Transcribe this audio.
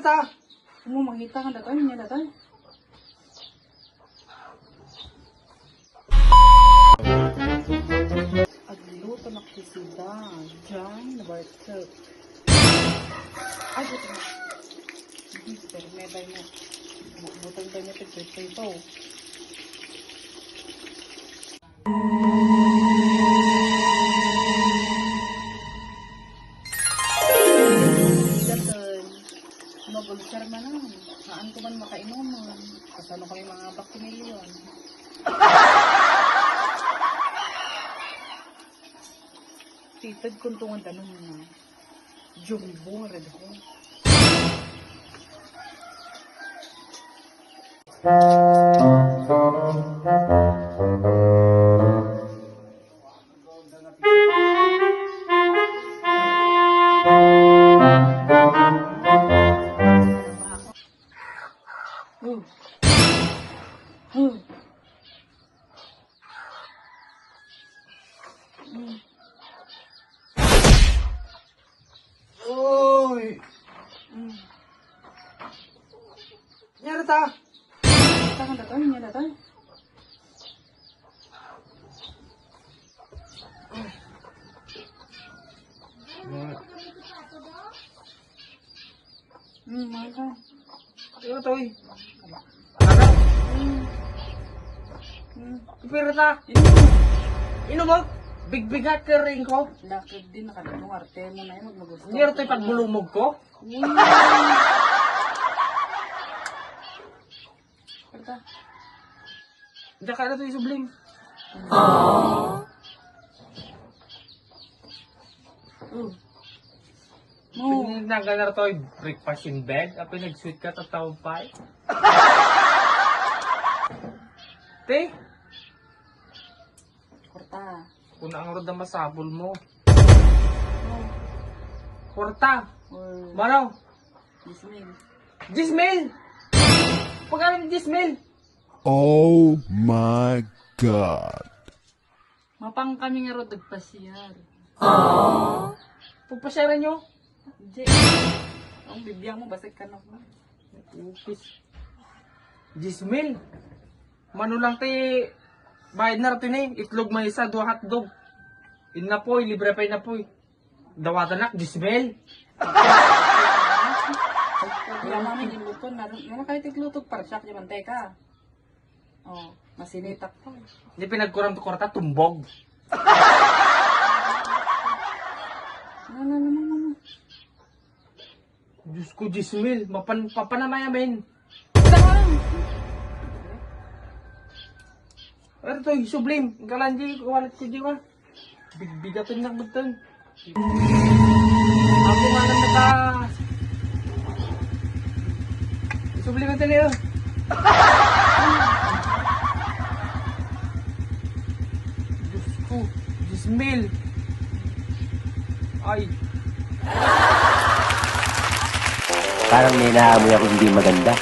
ta. Mo makita kan datoy niya datoy. Agluto na kisida. Diyan na bartek. Ay, ito. Pero may bay mo. Butang bay mo ito. Magulsar man na. Saan ko man makainom man. Kasano kami mga baktimilyon. Titad kong tungan tanong na. Jumbo red ho. Oy! Nyara ta. Takan datoy niya datoy. Mahal ka. Ano to eh? Pero ta. Ino mo? Big-bigat ka rin ko? Lakad din nakadulong arte mo na yun magmagusto. Hindi ito yung pagbulumog ko? Pero ta. Hindi ka na ito yung sublim. Mo. Pinagnaga na ito yung breakfast in bed. At pinag-sweet ka at tawag pa eh. Te, Korta. kung ang roda masabol mo. Mo. Korta! Or Manaw! Ismail. Gismail! Pagkaroon ni Gismail! Oh my God. Mapang kami nga ro dagpasyar. Pagpasyaran nyo? Jay. Ang bibiyang mo basig ka na ko. Upis. Gismail! Mano lang ti bayad na rin eh. Itlog may isa, 2 hotdog. In na po, libre pa na po. Dawatan nak, Gismail! Kaya mami giluto na kahit iglutog para siya kaya manteka. Oh, masinitak pa. Hindi pinagkurang to korta, tumbog. No. Diyos ko, Gismail, papanamayamin. Ano to, sublim. Kalanji, walit ko di ba? Bigbigatin na butan. Ako nga lang naka... Sublim ang tali oh. Diyos ko, Gismail. Ay. Parang may naamoy ako hindi maganda.